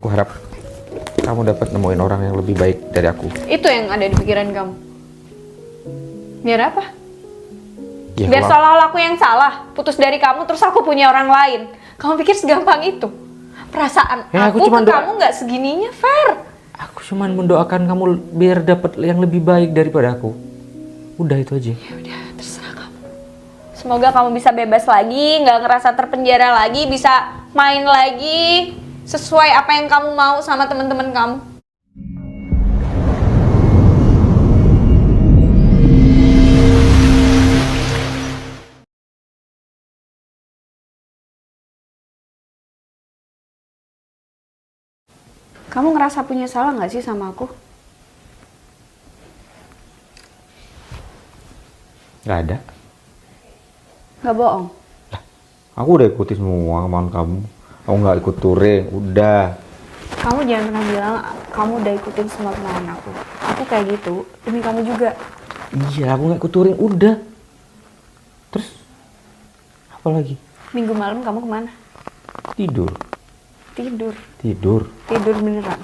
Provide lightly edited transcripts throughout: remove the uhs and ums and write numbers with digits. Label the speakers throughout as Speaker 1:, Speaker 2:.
Speaker 1: Aku harap kamu dapat nemuin orang yang lebih baik dari aku.
Speaker 2: Itu yang ada di pikiran kamu. Biar apa?
Speaker 1: Ya,
Speaker 2: Biar
Speaker 1: kalau
Speaker 2: seolah-olah aku yang salah. Putus dari kamu terus aku punya orang lain. Kamu pikir segampang itu? Perasaan
Speaker 1: Ya,
Speaker 2: aku
Speaker 1: aku
Speaker 2: ke kamu nggak segininya, Fer.
Speaker 1: aku cuma mendoakan kamu biar dapat yang lebih baik daripada aku. Udah itu aja.
Speaker 2: Ya udah, terserah kamu. Semoga kamu bisa bebas lagi, nggak ngerasa terpenjara lagi, bisa main lagi sesuai apa yang kamu mau sama teman-teman kamu. Kamu ngerasa punya salah nggak sih sama aku?
Speaker 1: Gak ada.
Speaker 2: Nggak bohong.
Speaker 1: Aku udah ikuti semua kemauan kamu. Aku nggak ikut touring. Udah.
Speaker 2: Kamu jangan pernah bilang kamu udah ikutin semua kemauan aku. Aku kayak gitu demi kamu juga.
Speaker 1: Iya, aku nggak ikut touring. Udah. Terus apa lagi?
Speaker 2: Minggu malam kamu kemana?
Speaker 1: Tidur.
Speaker 2: Tidur.
Speaker 1: Tidur.
Speaker 2: Tidur beneran.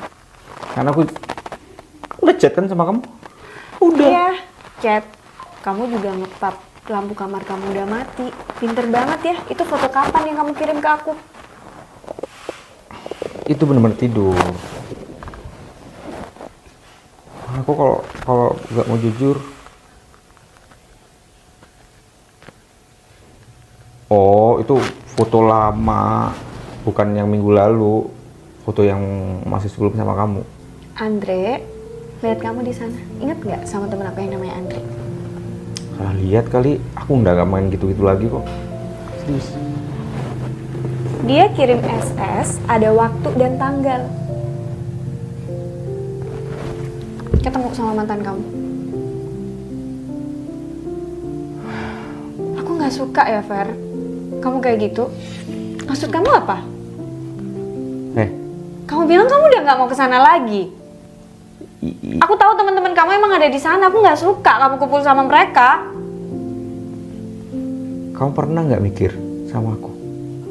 Speaker 1: Karena aku udah chat kan sama kamu. Udah.
Speaker 2: Iya, chat. Kamu juga ngetap lampu kamar kamu udah mati. Pinter banget ya. Itu foto kapan yang kamu kirim ke aku?
Speaker 1: Itu bener-bener tidur. Aku kalau nggak mau jujur. Oh, itu foto lama, bukan yang minggu lalu. Foto yang masih sebelum sama kamu.
Speaker 2: Andre, lihat kamu di sana. Ingat nggak sama temen aku yang namanya Andre?
Speaker 1: Salah lihat kali, aku udah gak main gitu-gitu lagi kok. Serius.
Speaker 2: Dia kirim SS, ada waktu dan tanggal. Ketemu sama mantan kamu. Aku nggak suka ya, Fer. Kamu kayak gitu. Maksud kamu apa? Kamu bilang kamu udah nggak mau kesana lagi. Aku tahu teman-teman kamu emang ada di sana. Aku nggak suka kamu kumpul sama mereka.
Speaker 1: Kamu pernah nggak mikir sama aku?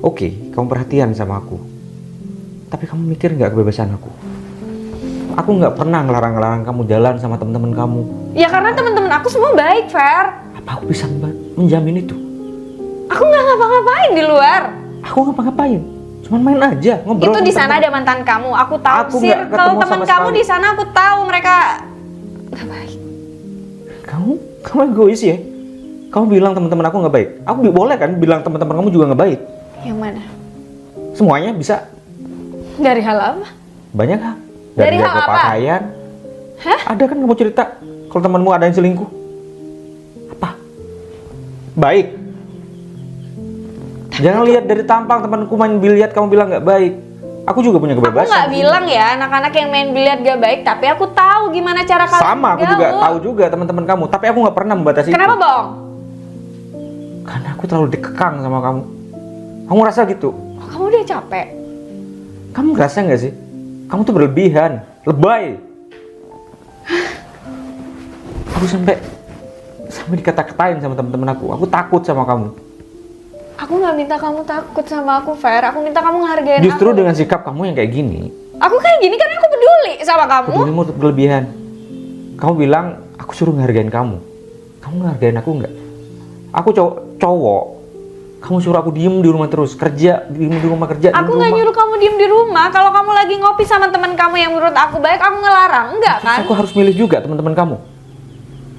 Speaker 1: Oke, kamu perhatian sama aku. Tapi kamu mikir nggak kebebasan aku? Aku nggak pernah ngelarang-ngelarang kamu jalan sama teman-teman kamu.
Speaker 2: Ya karena teman-teman aku semua baik, Fer.
Speaker 1: Apa aku bisa menjamin itu?
Speaker 2: Aku nggak ngapa-ngapain di luar.
Speaker 1: Aku ngapa-ngapain? Cuman main aja, ngobrol.
Speaker 2: Itu di sana ada mantan kamu. Aku tahu.
Speaker 1: Aku nggak
Speaker 2: Circle
Speaker 1: ketemu
Speaker 2: teman
Speaker 1: sama
Speaker 2: kamu
Speaker 1: sekali.
Speaker 2: di sana aku tahu mereka nggak baik.
Speaker 1: Kamu egois ya? Kamu bilang teman-teman aku nggak baik. Aku boleh kan bilang teman-teman kamu juga nggak baik?
Speaker 2: Yang mana?
Speaker 1: Semuanya bisa.
Speaker 2: Dari hal apa?
Speaker 1: Banyak hal.
Speaker 2: Dari hal
Speaker 1: jaga
Speaker 2: apa?
Speaker 1: pakaian.
Speaker 2: Hah?
Speaker 1: Ada kan kamu cerita kalau temanmu ada yang selingkuh. Apa? Baik. Jangan lihat dari tampang temanku main biliar kamu bilang nggak baik. Aku juga punya
Speaker 2: Aku
Speaker 1: kebebasan.
Speaker 2: nggak bilang ya anak-anak yang main biliar gak baik, tapi aku tahu gimana cara kalian
Speaker 1: Sama, aku juga tahu juga teman-teman kamu. Tapi aku nggak pernah membatasi
Speaker 2: Kenapa
Speaker 1: itu.
Speaker 2: bohong?
Speaker 1: Karena aku terlalu dikekang sama kamu. Kamu rasa gitu?
Speaker 2: Oh, kamu udah capek.
Speaker 1: Kamu ngerasa nggak sih? Kamu tuh berlebihan, lebay. Aku sampai dikata-katain sama teman-teman aku. Aku takut sama kamu.
Speaker 2: Aku nggak minta kamu takut sama aku, Fer. Aku minta kamu ngehargain
Speaker 1: Justru
Speaker 2: aku.
Speaker 1: dengan sikap kamu yang kayak gini,
Speaker 2: Aku kayak gini karena aku peduli sama kamu.
Speaker 1: pedulimu tuh berlebihan. Kamu bilang aku suruh ngehargain kamu. Kamu ngehargain aku nggak? Aku cowok. Kamu suruh aku diem di rumah terus, kerja diem di rumah kerja.
Speaker 2: Aku nggak nyuruh kamu diem di rumah. Kalau kamu lagi ngopi sama teman kamu yang menurut aku baik, aku ngelarang. Enggak
Speaker 1: Terus
Speaker 2: kan?
Speaker 1: aku harus milih juga teman-teman kamu.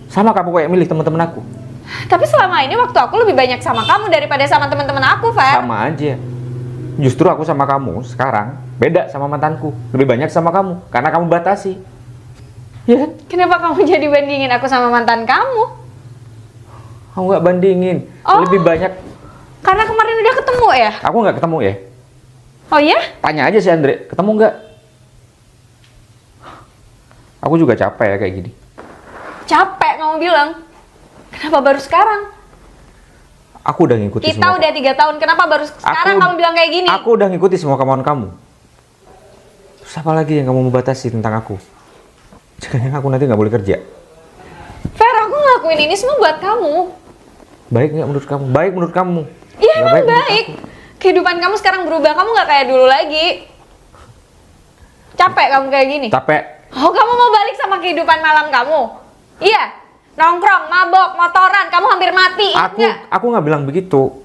Speaker 1: Sama kamu kayak milih teman-teman aku.
Speaker 2: Tapi selama ini waktu aku lebih banyak sama kamu daripada sama teman-teman aku, Fer.
Speaker 1: Sama aja. Justru aku sama kamu sekarang beda sama mantanku. Lebih banyak sama kamu karena kamu batasi. Ya kan?
Speaker 2: Kenapa kamu jadi bandingin aku sama mantan kamu?
Speaker 1: Kamu nggak bandingin.
Speaker 2: Oh.
Speaker 1: Lebih banyak.
Speaker 2: Karena kemarin udah ketemu ya?
Speaker 1: Aku nggak ketemu ya.
Speaker 2: Oh iya?
Speaker 1: Tanya aja si Andre, ketemu nggak? Aku juga capek ya kayak gini.
Speaker 2: Capek kamu bilang. Kenapa baru sekarang?
Speaker 1: Aku udah ngikuti
Speaker 2: Kita
Speaker 1: semua.
Speaker 2: udah 3 tahun, kenapa baru sekarang kamu bilang kayak gini?
Speaker 1: Aku udah ngikuti semua kemauan kamu. Terus apa lagi yang kamu mau batasi tentang aku? Jangan aku nanti nggak boleh kerja.
Speaker 2: Fer, aku ngelakuin ini semua buat kamu.
Speaker 1: Baik nggak menurut kamu? Baik menurut kamu?
Speaker 2: Iya
Speaker 1: Nggak
Speaker 2: emang
Speaker 1: menurut
Speaker 2: baik. Kehidupan kamu sekarang berubah, kamu nggak kayak dulu lagi. Capek kamu kayak gini?
Speaker 1: Capek.
Speaker 2: Oh, kamu mau balik sama kehidupan malam kamu? Iya, nongkrong, mabok, motoran, kamu hampir mati.
Speaker 1: Aku nggak bilang begitu.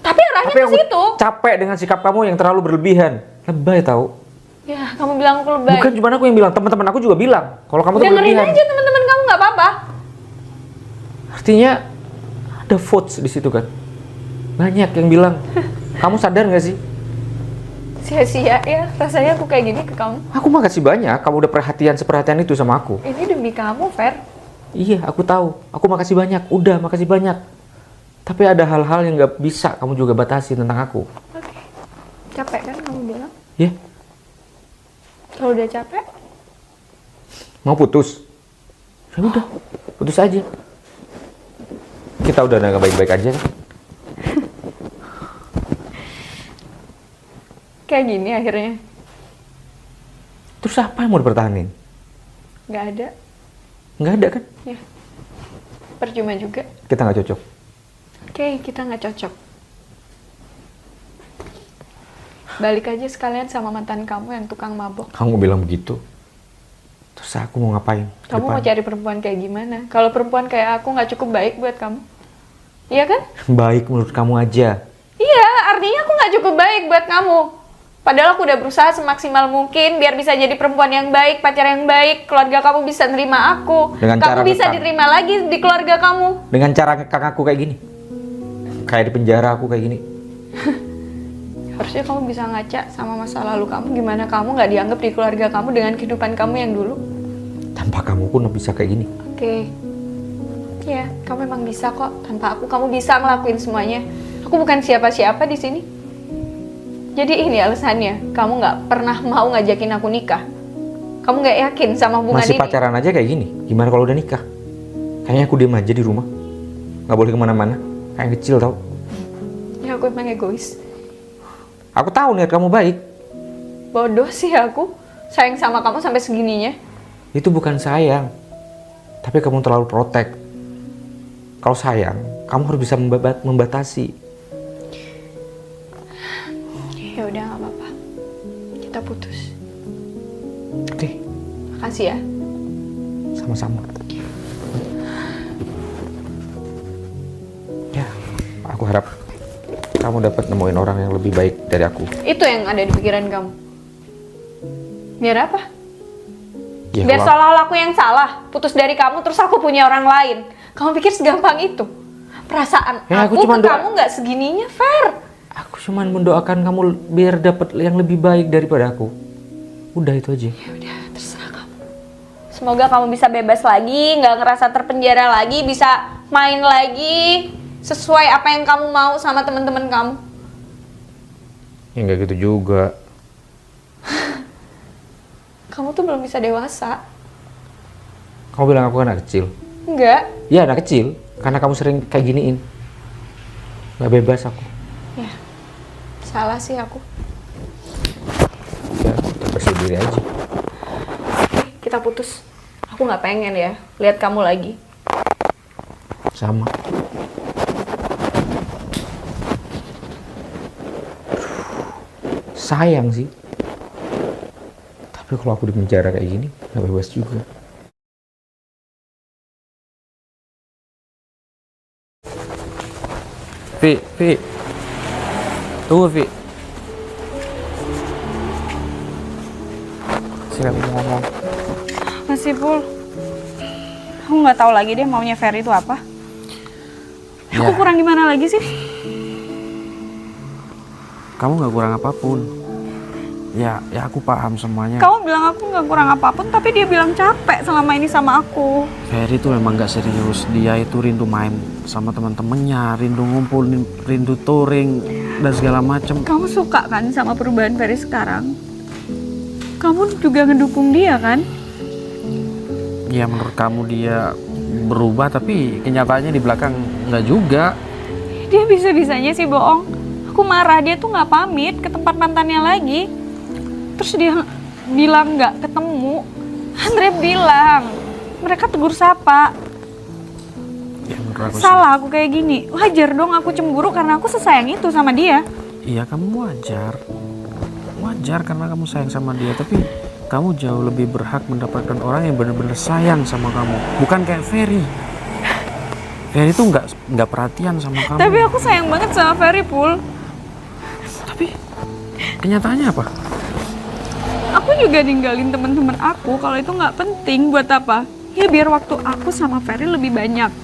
Speaker 2: Tapi arahnya ke
Speaker 1: aku
Speaker 2: situ.
Speaker 1: capek dengan sikap kamu yang terlalu berlebihan. Lebay tahu.
Speaker 2: Ya, kamu bilang aku lebay.
Speaker 1: Bukan cuma aku yang bilang, teman-teman aku juga bilang kalau kamu tuh
Speaker 2: Dengerin
Speaker 1: berlebihan.
Speaker 2: aja teman-teman kamu, nggak apa-apa.
Speaker 1: Artinya ada votes di situ kan. Banyak yang bilang. Kamu sadar nggak sih?
Speaker 2: Sia-sia ya, rasanya aku kayak gini ke kamu.
Speaker 1: Aku makasih banyak kamu udah perhatian seperhatian itu sama aku.
Speaker 2: Ini demi kamu, Fer.
Speaker 1: Iya, aku tahu. Aku makasih banyak. Udah, makasih banyak. Tapi ada hal-hal yang nggak bisa kamu juga batasi tentang aku.
Speaker 2: Oke. Capek kan kamu bilang?
Speaker 1: Ya,
Speaker 2: Kalau udah capek,
Speaker 1: mau putus? Ya udah, putus aja. Kita udah nggak baik-baik aja kan?
Speaker 2: kayak gini akhirnya.
Speaker 1: Terus apa yang mau dipertahanin?
Speaker 2: Nggak ada.
Speaker 1: Nggak ada kan?
Speaker 2: Ya. Percuma juga.
Speaker 1: Kita nggak cocok.
Speaker 2: Oke, kita nggak cocok. Balik aja sekalian sama mantan kamu yang tukang mabok.
Speaker 1: Kamu bilang begitu. Terus aku mau ngapain?
Speaker 2: Kamu mau cari perempuan kayak gimana? Kalau perempuan kayak aku nggak cukup baik buat kamu. Iya kan?
Speaker 1: Baik menurut kamu aja.
Speaker 2: Iya, artinya aku nggak cukup baik buat kamu. Padahal aku udah berusaha semaksimal mungkin biar bisa jadi perempuan yang baik, pacar yang baik, keluarga kamu bisa nerima aku.
Speaker 1: Dengan cara
Speaker 2: kamu bisa
Speaker 1: ngekang.
Speaker 2: diterima lagi di keluarga kamu.
Speaker 1: Dengan cara ngekang aku kayak gini. Kayak di penjara aku kayak gini.
Speaker 2: Harusnya kamu bisa ngaca sama masa lalu kamu. Gimana kamu nggak dianggap di keluarga kamu dengan kehidupan kamu yang dulu.
Speaker 1: Tanpa kamu pun bisa kayak gini.
Speaker 2: Oke. Ya, kamu memang bisa kok. Tanpa aku, kamu bisa ngelakuin semuanya. Aku bukan siapa-siapa di sini. Jadi ini alasannya, kamu nggak pernah mau ngajakin aku nikah. Kamu nggak yakin sama hubungan
Speaker 1: Masih
Speaker 2: ini.
Speaker 1: pacaran aja kayak gini. Gimana kalau udah nikah? Kayaknya aku diem aja di rumah. Nggak boleh kemana-mana. Kayak kecil tau.
Speaker 2: Ya aku emang egois.
Speaker 1: Aku tahu niat kamu baik.
Speaker 2: Bodoh sih aku. Sayang sama kamu sampai segininya.
Speaker 1: Itu bukan sayang. Tapi kamu terlalu protek. Kalau sayang, kamu harus bisa membatasi.
Speaker 2: Ya udah nggak apa-apa. Kita putus.
Speaker 1: Oke,
Speaker 2: Makasih ya.
Speaker 1: sama-sama. Ya, aku harap kamu dapat nemuin orang yang lebih baik dari aku.
Speaker 2: Itu yang ada di pikiran kamu. Biar apa?
Speaker 1: Ya,
Speaker 2: Biar
Speaker 1: kalau-
Speaker 2: seolah-olah aku yang salah. Putus dari kamu terus aku punya orang lain. Kamu pikir segampang itu? Perasaan
Speaker 1: Ya, aku
Speaker 2: aku
Speaker 1: cuma
Speaker 2: ke kamu nggak segininya, Fer.
Speaker 1: Aku cuman mendoakan kamu biar dapat yang lebih baik daripada aku. Udah itu aja.
Speaker 2: Ya udah, terserah kamu. Semoga kamu bisa bebas lagi, nggak ngerasa terpenjara lagi, bisa main lagi sesuai apa yang kamu mau sama teman-teman kamu.
Speaker 1: Ya nggak gitu juga.
Speaker 2: Kamu tuh belum bisa dewasa.
Speaker 1: Kamu bilang aku anak kecil.
Speaker 2: Enggak.
Speaker 1: Ya anak kecil, karena kamu sering kayak giniin. Nggak bebas aku.
Speaker 2: Ya, salah sih aku.
Speaker 1: Ya, bersih diri aja.
Speaker 2: Kita putus. Aku nggak pengen ya lihat kamu lagi.
Speaker 1: Sama. Sayang sih. Tapi kalau aku di penjara kayak gini, nggak bebas juga. Vi. Tunggu, Vi. Silakan ngomong.
Speaker 3: Masih Pul. Aku nggak tahu lagi deh maunya Ferry itu apa. Aku kurang gimana lagi sih?
Speaker 4: Kamu nggak kurang apapun. Ya aku paham semuanya.
Speaker 3: Kamu bilang aku nggak kurang apapun, tapi dia bilang capek selama ini sama aku.
Speaker 4: Ferry tuh memang nggak serius. Dia itu rindu main sama teman-temannya, rindu ngumpul, rindu touring dan segala macam.
Speaker 3: Kamu suka kan sama perubahan Ferry sekarang? Kamu juga ngedukung dia kan?
Speaker 4: Ya menurut kamu dia berubah, tapi kenyataannya di belakang nggak juga.
Speaker 3: Dia bisa-bisanya sih bohong. Aku marah, dia tuh nggak pamit ke tempat mantannya lagi. Terus dia bilang nggak ketemu. Andre bilang mereka tegur sapa.
Speaker 4: Ya menurut aku sih.
Speaker 3: Salah aku kayak gini. Wajar dong aku cemburu karena aku sesayang itu sama dia.
Speaker 4: Iya kamu wajar. Wajar karena kamu sayang sama dia, tapi kamu jauh lebih berhak mendapatkan orang yang benar-benar sayang sama kamu, bukan kayak Ferry. Ferry tuh nggak perhatian sama kamu.
Speaker 3: Tapi aku sayang banget sama Ferry, Pul.
Speaker 4: Tapi kenyataannya apa?
Speaker 3: Aku juga ninggalin teman-teman aku kalau itu nggak penting. Buat apa? Ya biar waktu aku sama Ferry lebih banyak.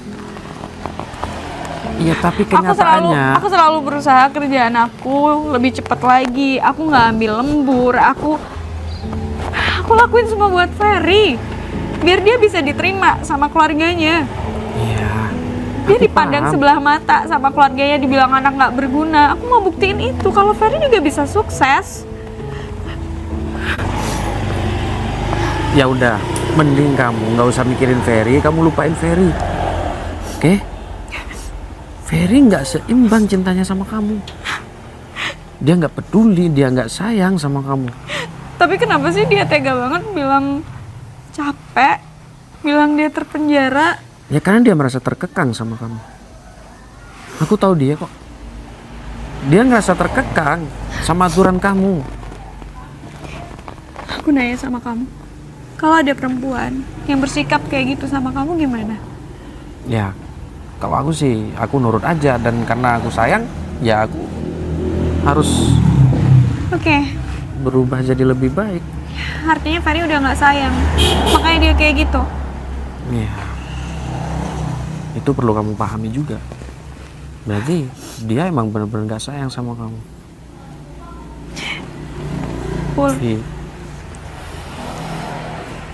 Speaker 4: Iya, tapi kenyataannya
Speaker 3: Aku selalu berusaha kerjaan aku lebih cepat lagi. Aku nggak ambil lembur. Aku lakuin semua buat Ferry. Biar dia bisa diterima sama keluarganya.
Speaker 4: iya.
Speaker 3: Dia
Speaker 4: Aku
Speaker 3: dipandang
Speaker 4: paham.
Speaker 3: sebelah mata sama keluarganya, dibilang anak nggak berguna. Aku mau buktiin itu kalau Ferry juga bisa sukses.
Speaker 4: Ya udah, mending kamu nggak usah mikirin Ferry, kamu lupain Ferry. Oke? Ferry nggak seimbang cintanya sama kamu. Dia nggak peduli, dia nggak sayang sama kamu.
Speaker 3: Tapi kenapa sih dia tega banget bilang capek, bilang dia terpenjara?
Speaker 4: Ya karena dia merasa terkekang sama kamu. Aku tahu dia kok. Dia ngerasa terkekang sama aturan kamu.
Speaker 3: Aku nanya sama kamu, kalau ada perempuan yang bersikap kayak gitu sama kamu gimana?
Speaker 4: Ya, kalau aku sih, aku nurut aja. Dan karena aku sayang, ya aku harus
Speaker 3: Oke,
Speaker 4: berubah jadi lebih baik.
Speaker 3: artinya Ferry udah nggak sayang, makanya dia kayak gitu.
Speaker 4: Ya, itu perlu kamu pahami juga. Berarti dia emang benar-benar gak sayang sama kamu.
Speaker 3: Pul,
Speaker 4: Vi,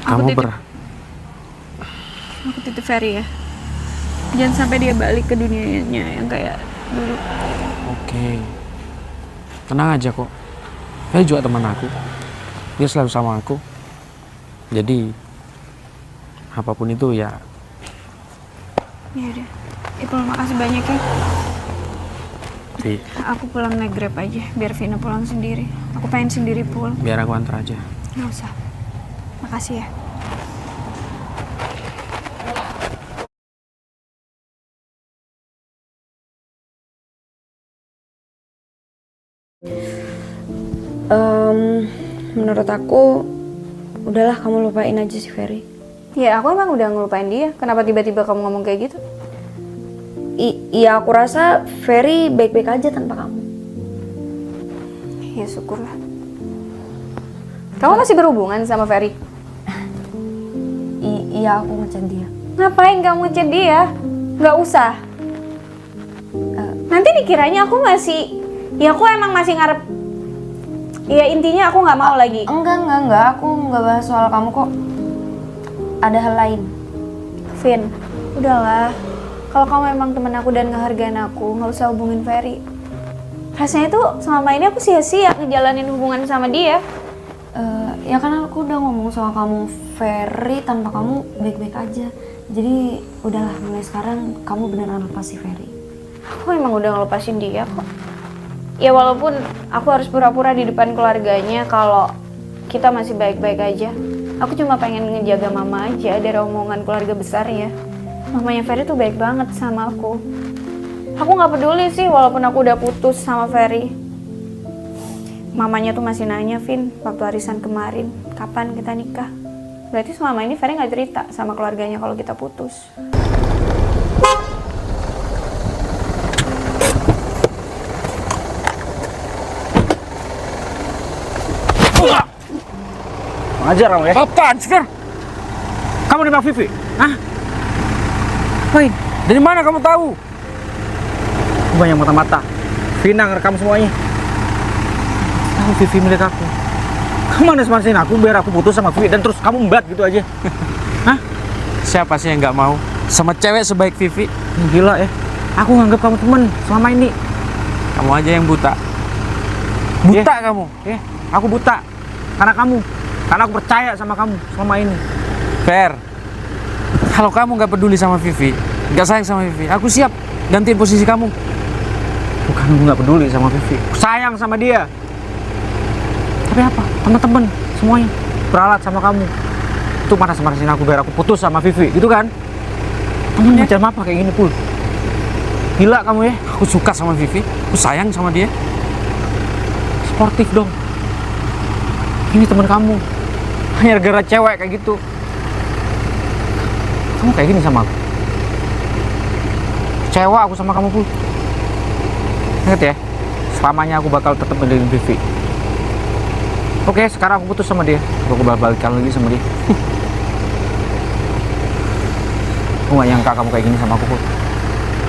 Speaker 3: Aku
Speaker 4: kamu
Speaker 3: titip. Aku titip Ferry ya. Jangan sampai dia balik ke dunianya yang kayak dulu.
Speaker 4: Oke. Tenang aja kok. Ferry juga teman aku. Dia selalu sama aku. Jadi apapun itu ya.
Speaker 3: Ya udah. Ipul, makasih banyak ya.
Speaker 4: Vi,
Speaker 3: Aku pulang naik Grab aja, biar Vina pulang sendiri. Aku pengen sendiri, Pul.
Speaker 4: biar aku antar aja.
Speaker 3: Nggak usah. Makasih ya.
Speaker 2: Menurut aku, udahlah kamu lupain aja si Ferry. Ya, aku emang udah ngelupain dia. Kenapa tiba-tiba kamu ngomong kayak gitu? Iya, aku rasa Ferry baik-baik aja tanpa kamu. Ya, syukurlah. Kamu masih berhubungan sama Ferry? Iya, aku ngechat dia. Ngapain kamu ngechat dia? Nggak usah. Nanti dikiranya aku masih... Ya, aku emang masih ngarep... Ya, intinya aku nggak mau lagi. Enggak. Aku nggak bahas soal kamu kok. Ada hal lain. Vin, udahlah. Kalau kamu emang temen aku dan ngehargain aku, nggak usah hubungin Ferry. Rasanya tuh selama ini aku sia-sia ngejalanin hubungan sama dia. Ya kan aku udah ngomong soal kamu, Ferry tanpa kamu baik-baik aja. Jadi udahlah, mulai sekarang kamu beneran lepas si Ferry. Aku emang udah ngelepasin dia kok. Ya walaupun aku harus pura-pura di depan keluarganya kalau kita masih baik-baik aja. Aku cuma pengen ngejaga mama aja dari omongan keluarga besar ya. Mamanya Ferry tuh baik banget sama aku. Aku nggak peduli sih walaupun aku udah putus sama Ferry. Mamanya tuh masih nanya, Vin, waktu arisan kemarin, kapan kita nikah? Berarti selama ini Ferry nggak cerita sama keluarganya kalau kita putus.
Speaker 1: Ngajar kamu ya.
Speaker 4: Apaan sih, Fer?
Speaker 1: Kamu nembak Vivi?
Speaker 4: Hah? Woi, dari mana kamu tahu?
Speaker 1: Banyak mata-mata. Vina ngerekam semuanya. Tahu Vivi milik aku. Kamu manas-manasin aku biar aku putus sama Vivi dan terus kamu membat gitu aja. Hah?
Speaker 4: Siapa sih yang nggak mau sama cewek sebaik Vivi?
Speaker 1: Gila ya. Aku nganggap kamu temen selama ini.
Speaker 4: Kamu aja yang buta. Buta kamu.
Speaker 1: Ya, aku buta. Karena kamu. Karena aku percaya sama kamu selama ini.
Speaker 4: Fer, kalau kamu nggak peduli sama Vivi, nggak sayang sama Vivi, aku siap gantiin posisi kamu.
Speaker 1: Bukan aku nggak peduli sama Vivi. Aku sayang sama dia. Tapi apa? Teman-teman semuanya beralat sama kamu. Itu manas-manasin aku biar aku putus sama Vivi, gitu kan? Kamu macam apa kayak gini, Pul? Gila kamu ya.
Speaker 4: Aku suka sama Vivi, aku sayang sama dia.
Speaker 1: Sportif dong. Ini teman kamu. Hanya gara-gara cewek kayak gitu. Kamu kayak gini sama aku. Kecewa aku sama kamu, Pul. Ingat ya, selamanya aku bakal tetap ngedelin Vivi. Oke, sekarang aku putus sama dia. Aku bakal balikan lagi sama dia. Aku gak nyangka kamu kayak gini sama aku, Pul.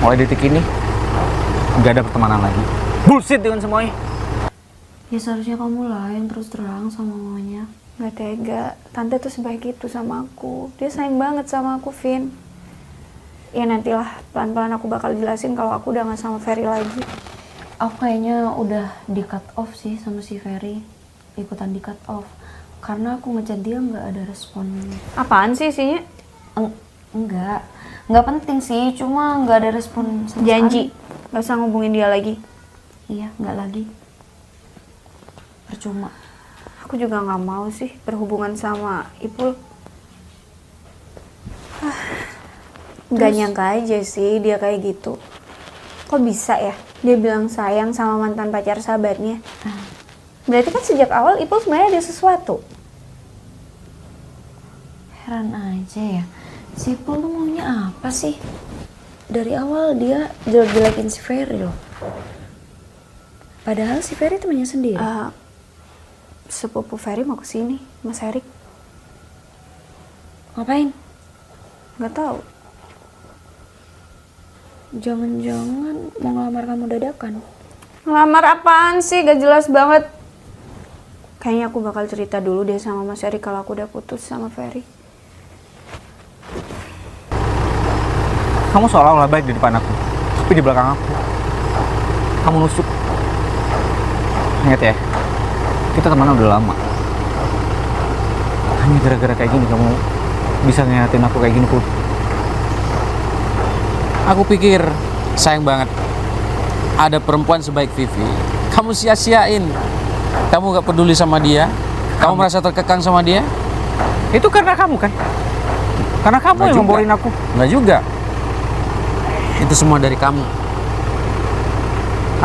Speaker 1: Mulai detik ini, gak ada pertemanan lagi. Bullshit dengan semuanya.
Speaker 2: Ya seharusnya kamu lah yang terus terang sama mamanya. Gak tega, tante tuh sebaik itu sama aku. Dia sayang banget sama aku, Vin. Ya nantilah pelan-pelan aku bakal jelasin kalau aku udah gak sama Ferry lagi.
Speaker 5: Aku kayaknya udah di cut off sih sama si Ferry. Ikutan di cut off. Karena aku ngechat dia nggak ada respon.
Speaker 2: Apaan sih isinya?
Speaker 5: Nggak penting sih, cuma nggak ada respon sama
Speaker 2: Janji,
Speaker 5: sekali.
Speaker 2: gak usah ngubungin dia lagi.
Speaker 5: Iya, nggak lagi. Percuma.
Speaker 2: Aku juga gak mau sih berhubungan sama Ipul. Gak nyangka aja sih dia kayak gitu. Kok bisa ya dia bilang sayang sama mantan pacar sahabatnya? Berarti kan sejak awal Ipul sebenarnya ada sesuatu.
Speaker 5: Heran aja ya. Si Paul tuh maunya apa sih? Dari awal dia jelek-jelekin si Ferry loh. Padahal si Ferry temannya sendiri.
Speaker 2: Sepupu Ferry mau kesini, Mas Erik.
Speaker 5: Ngapain?
Speaker 2: Gak tahu.
Speaker 5: Jangan-jangan mau ngelamar kamu dadakan.
Speaker 2: Ngelamar apaan sih? Gak jelas banget. Kayaknya aku bakal cerita dulu deh sama Mas Erik kalau aku udah putus sama Ferry.
Speaker 1: Kamu seolah-olah baik di depan aku, tapi di belakang aku kamu nusuk. Ingat ya, kita temenan udah lama. Hanya gara-gara kayak gini kamu bisa ngeyatin aku kayak gini, Pul.
Speaker 4: Aku pikir sayang banget ada perempuan sebaik Vivi. Kamu sia-siain. Kamu gak peduli sama dia. Kamu merasa terkekang sama dia.
Speaker 1: Itu karena kamu kan? Karena kamu
Speaker 4: Nggak
Speaker 1: yang
Speaker 4: juga.
Speaker 1: ngomporin aku.
Speaker 4: Nggak juga. Itu semua dari kamu.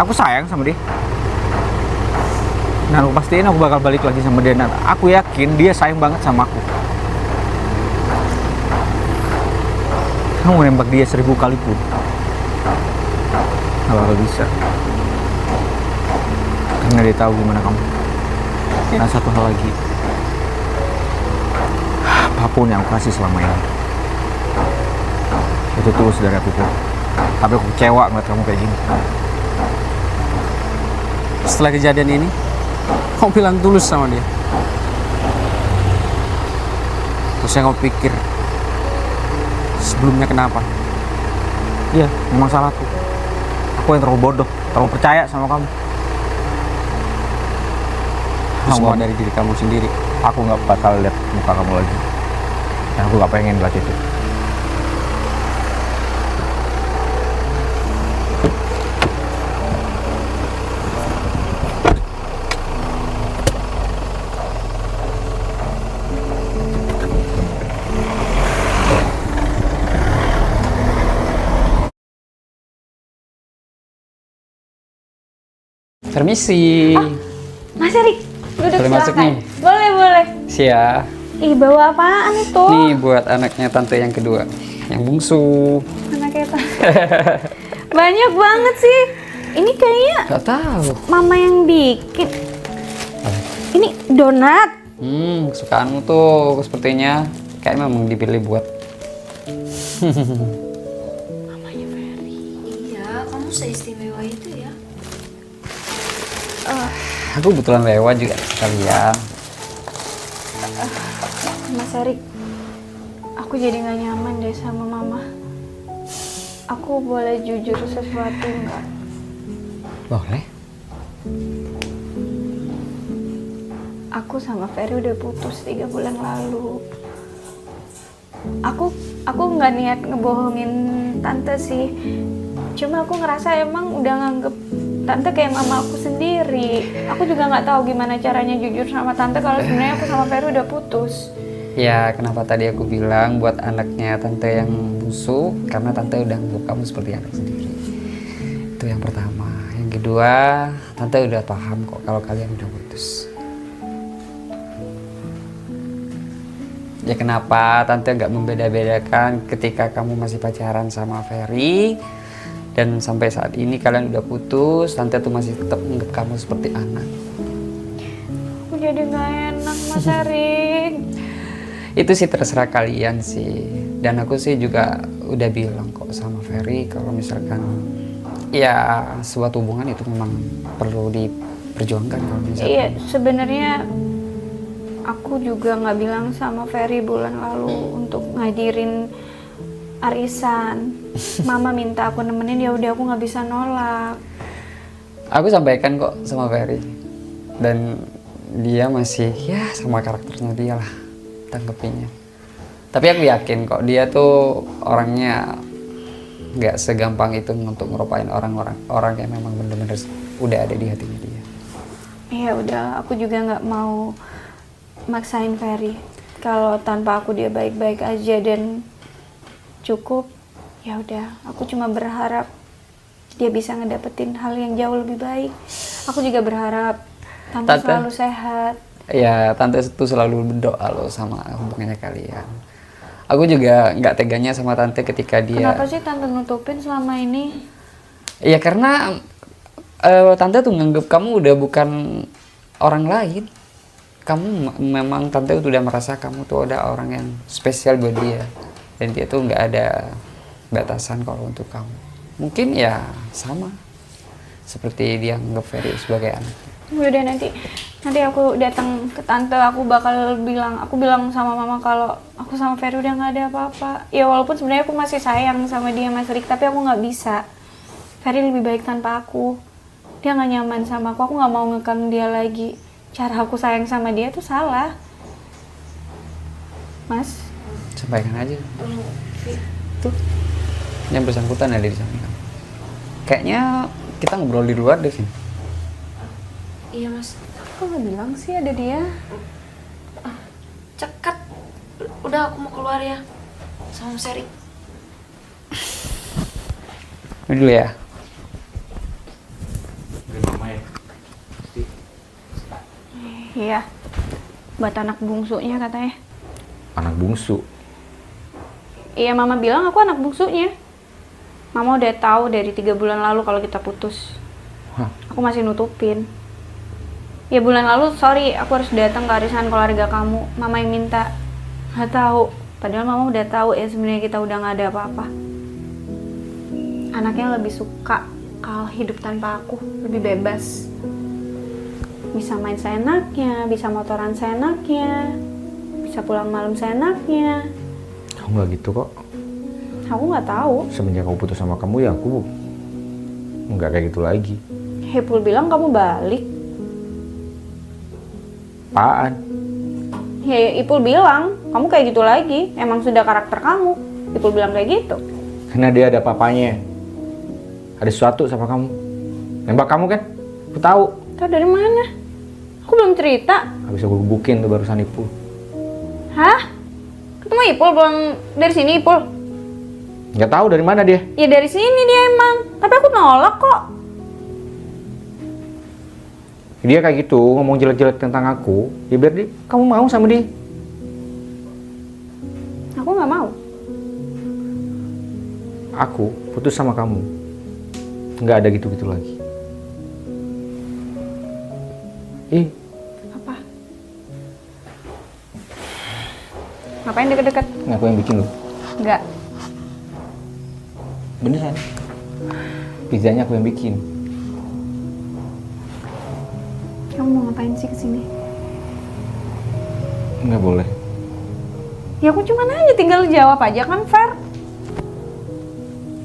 Speaker 1: Aku sayang sama dia. Dan aku pastiin aku bakal balik lagi sama dia. Dan aku yakin dia sayang banget sama aku. Kamu nembak dia 1000 kali pun gak bakal bisa. Karena dia tahu gimana kamu. Dan satu hal lagi, apapun yang aku kasih selama ini itu tulus dari aku, Pul. Tapi aku kecewa ngeliat kamu kayak gini.
Speaker 4: Setelah kejadian ini, kamu bilang tulus sama dia. Terus yang kamu pikir sebelumnya kenapa?
Speaker 1: Iya, memang salahku. Aku yang terlalu bodoh, terlalu percaya sama kamu.
Speaker 4: Itu semua dari diri kamu sendiri.
Speaker 1: Aku nggak bakal lihat muka kamu lagi. Dan aku nggak pengen lihat itu.
Speaker 6: Permisi.
Speaker 2: Mas Erik, duduk
Speaker 6: Boleh masuk
Speaker 2: silakan.
Speaker 6: nih?
Speaker 2: Boleh, boleh.
Speaker 6: Sia.
Speaker 2: Ih, bawa apaan itu?
Speaker 6: Nih buat anaknya tante yang kedua, yang bungsu.
Speaker 2: Anaknya banyak banget sih. Ini kayaknya
Speaker 6: Gak tahu.
Speaker 2: mama yang bikin. Ini donat.
Speaker 6: Kesukaanmu tuh sepertinya kayak memang dipilih buat.
Speaker 5: Iya, kamu seistimewa itu ya.
Speaker 6: Aku kebetulan lewat juga sekalian.
Speaker 2: Mas Erik, aku jadi gak nyaman deh sama mama. Aku boleh jujur sesuatu nggak?
Speaker 6: Boleh.
Speaker 2: Aku sama Ferry udah putus 3 bulan lalu. Aku nggak niat ngebohongin tante sih. Cuma aku ngerasa emang udah nganggep tante kayak mama aku sendiri. Aku juga nggak tahu gimana caranya jujur sama tante kalau sebenarnya aku sama Ferry udah putus.
Speaker 6: Ya kenapa tadi aku bilang buat anaknya tante yang busuk, karena tante udah anggap kamu seperti anak sendiri. Itu yang pertama. Yang kedua, tante udah paham kok kalau kalian udah putus. Ya kenapa tante nggak membeda-bedakan ketika kamu masih pacaran sama Ferry dan sampai saat ini kalian udah putus, tante tuh masih tetap anggap kamu seperti anak.
Speaker 3: Aku jadi nggak enak Mas Erik.
Speaker 6: Itu sih terserah kalian sih. Dan aku sih juga udah bilang kok sama Ferry kalau misalkan ya suatu hubungan itu memang perlu diperjuangkan kalau misalkan.
Speaker 3: Iya, sebenarnya aku juga nggak bilang sama Ferry bulan lalu untuk ngadirin arisan. Mama minta aku nemenin, ya udah aku nggak bisa nolak.
Speaker 6: Aku sampaikan kok sama Ferry dan dia masih ya sama karakternya dia lah tanggepinnya. Tapi aku yakin kok dia tuh orangnya nggak segampang itu untuk ngerupain orang yang memang bener-bener udah ada di hatinya dia.
Speaker 3: Ya udah, aku juga nggak mau maksain Ferry. Kalau tanpa aku dia baik-baik aja dan cukup, ya udah. Aku cuma berharap dia bisa ngedapetin hal yang jauh lebih baik. Aku juga berharap Tante selalu sehat.
Speaker 6: Ya, Tante itu selalu berdoa loh sama hubungannya kalian. Aku juga nggak teganya sama Tante ketika dia...
Speaker 3: Kenapa sih Tante nutupin selama ini?
Speaker 6: Ya karena Tante tuh nganggep kamu udah bukan orang lain. Kamu memang Tante tuh udah merasa kamu tuh ada orang yang spesial buat dia. Dan dia tuh nggak ada batasan kalau untuk kamu. Mungkin ya sama. Seperti dia nganggep Ferry sebagai anak.
Speaker 3: Udah nanti aku datang ke Tante, aku bilang sama Mama kalau aku sama Ferry udah nggak ada apa-apa. Ya walaupun sebenarnya aku masih sayang sama dia Mas Rik, tapi aku nggak bisa. Ferry lebih baik tanpa aku. Dia nggak nyaman sama aku nggak mau ngekang dia lagi. Cara aku sayang sama dia tuh salah. Mas,
Speaker 6: Sampaikan aja. Tuh, yang bersangkutan ada di sana. Kayaknya kita ngobrol di luar deh, Vin.
Speaker 5: Iya mas.
Speaker 2: Kok nggak bilang sih ada dia?
Speaker 5: Cekat. Udah aku mau keluar ya. Sama Mas Erik.
Speaker 6: Ini dulu ya.
Speaker 3: iya. Buat anak bungsunya katanya.
Speaker 1: Anak bungsu.
Speaker 3: Iya, Mama bilang aku anak bungsunya. Mama udah tahu dari 3 bulan lalu kalau kita putus.
Speaker 1: Hah?
Speaker 3: Aku masih nutupin. Ya bulan lalu, sorry, aku harus datang ke arisan keluarga kamu. Mama yang minta. Nggak tahu. Padahal Mama udah tahu ya sebenarnya kita udah nggak ada apa-apa. Anaknya lebih suka kalau hidup tanpa aku, lebih bebas. Bisa main seenaknya, bisa motoran seenaknya, bisa pulang malam seenaknya.
Speaker 1: Aku nggak gitu kok.
Speaker 3: Aku nggak tahu.
Speaker 1: Semenjak aku putus sama kamu ya aku nggak kayak gitu lagi.
Speaker 3: Hepul bilang kamu balik.
Speaker 1: Apaan?
Speaker 3: Ya, Ipul bilang kamu kayak gitu lagi. Emang sudah karakter kamu. Ipul bilang kayak gitu.
Speaker 1: Karena dia ada papanya. Ada sesuatu sama kamu. Nembak kamu kan? Aku tahu.
Speaker 3: Tahu dari mana? Aku belum cerita.
Speaker 1: Habis aku gebukin tuh barusan itu.
Speaker 3: Hah? Ketemu Ipul belum dari sini Ipul?
Speaker 1: Nggak tahu dari mana dia.
Speaker 3: Ya dari sini dia emang. Tapi aku nolak kok.
Speaker 1: Dia kayak gitu ngomong jelek-jelek tentang aku. Ya biar dia, kamu mau sama dia.
Speaker 3: Aku nggak mau.
Speaker 1: Aku putus sama kamu. Nggak ada gitu-gitu lagi.
Speaker 3: Apa? Ngapain deket-deket?
Speaker 1: Aku yang bikin loh.
Speaker 3: Nggak.
Speaker 1: Beneran. Pizzanya aku yang bikin.
Speaker 3: Kamu mau ngapain sih kesini?
Speaker 1: Nggak boleh.
Speaker 3: Ya aku cuma nanya, tinggal jawab aja kan, Fer?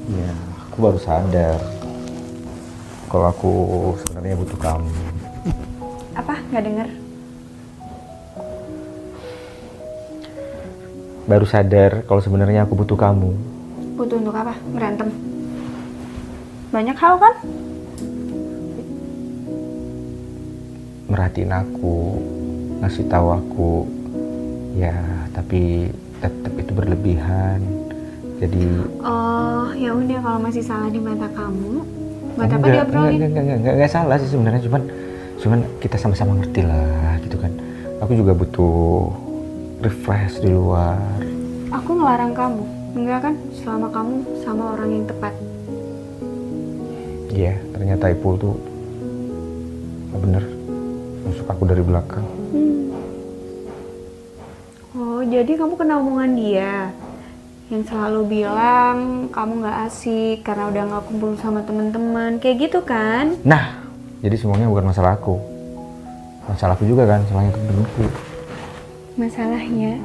Speaker 1: Ya, aku baru sadar kalau aku sebenarnya butuh kamu.
Speaker 3: Apa? Nggak denger?
Speaker 1: Baru sadar kalau sebenarnya aku butuh kamu.
Speaker 3: Butuh untuk apa? Berantem? Banyak hal kan?
Speaker 1: Merhatiin aku, ngasih tahu aku, ya tapi tetap itu berlebihan. Jadi
Speaker 3: Oh, ya udah kalau masih salah di mata kamu, buat apa dia obrolin?
Speaker 1: enggak salah sih sebenarnya, cuman kita sama-sama ngerti lah gitu kan. Aku juga butuh refresh di luar.
Speaker 2: Aku ngelarang kamu, enggak kan? Selama kamu sama orang yang tepat.
Speaker 1: Iya, ternyata Ipul tuh nggak bener, nusuk aku dari belakang.
Speaker 2: Oh, jadi kamu kena omongan dia yang selalu bilang kamu nggak asik karena udah nggak kumpul sama teman-teman, kayak gitu kan?
Speaker 1: Nah, jadi semuanya bukan masalah aku. Masalahku juga kan, salahnya temen-temenku.
Speaker 2: Masalahnya,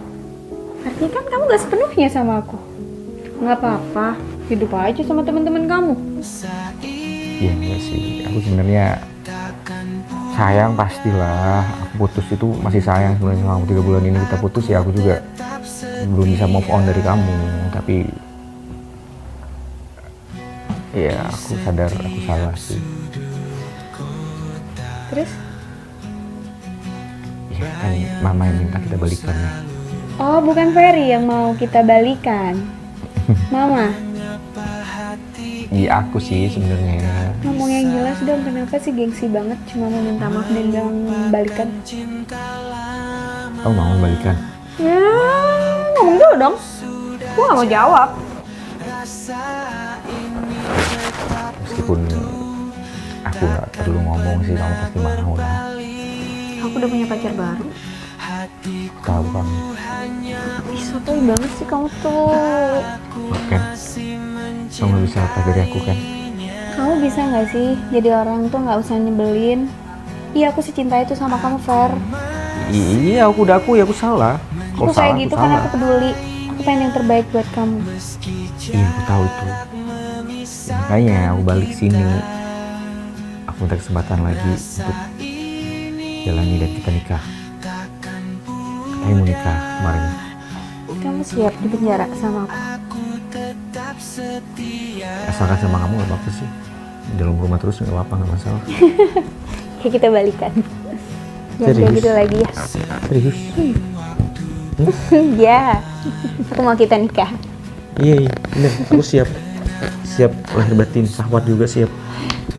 Speaker 2: artinya kan kamu nggak sepenuhnya sama aku. Nggak apa-apa, hidup aja sama teman-teman kamu.
Speaker 1: Iya enggak sih, aku sebenarnya sayang pastilah. Aku putus itu masih sayang sebenarnya sama kamu. 3 bulan ini kita putus ya, aku juga belum bisa move on dari kamu. Tapi ya aku sadar aku salah sih.
Speaker 2: Terus?
Speaker 1: Ya kan mama yang minta kita balikan ya.
Speaker 2: Oh, bukan Ferry yang mau kita balikan. Mama,
Speaker 1: Iya aku sih sebenarnya.
Speaker 2: ngomong yang jelas dong, kenapa sih gengsi banget cuma mau minta maaf dan bilang balikan?
Speaker 1: Kamu mau balikan?
Speaker 2: Ya, ngomong dulu dong. Aku nggak mau jawab.
Speaker 1: Meskipun aku nggak perlu ngomong sih, kamu pasti mau lah.
Speaker 2: Aku udah punya pacar baru.
Speaker 1: Tahu kamu.
Speaker 2: Ih, sotoy banget sih kamu tuh.
Speaker 1: Oke. Kamu nggak bisa lepas dari aku kan?
Speaker 2: Kamu bisa nggak sih jadi orang tuh nggak usah nyebelin? Iya, aku secinta itu sama kamu, Fer.
Speaker 1: Iya, aku udah aku ya, aku salah.
Speaker 2: Aku
Speaker 1: Kalau
Speaker 2: kayak
Speaker 1: salah,
Speaker 2: gitu
Speaker 1: aku
Speaker 2: karena
Speaker 1: salah.
Speaker 2: aku peduli. Aku pengen yang terbaik buat kamu.
Speaker 1: Iya, aku tahu itu. Makanya aku balik sini. Aku minta kesempatan lagi untuk jalani dan kita nikah. Katanya mau nikah kemarin.
Speaker 2: Kamu siap di penjara sama aku?
Speaker 1: Asalkan sama kamu gak apa-apa sih. Di dalam rumah terus gak apa-apa, gak masalah.
Speaker 2: Kayak kita balikan. Jangan kayak
Speaker 1: Serius?
Speaker 2: gitu lagi ya.
Speaker 1: Serius?
Speaker 2: Ya, aku mau kita nikah.
Speaker 1: Iya, bener. Aku siap. Siap lahir batin, syahwat juga siap.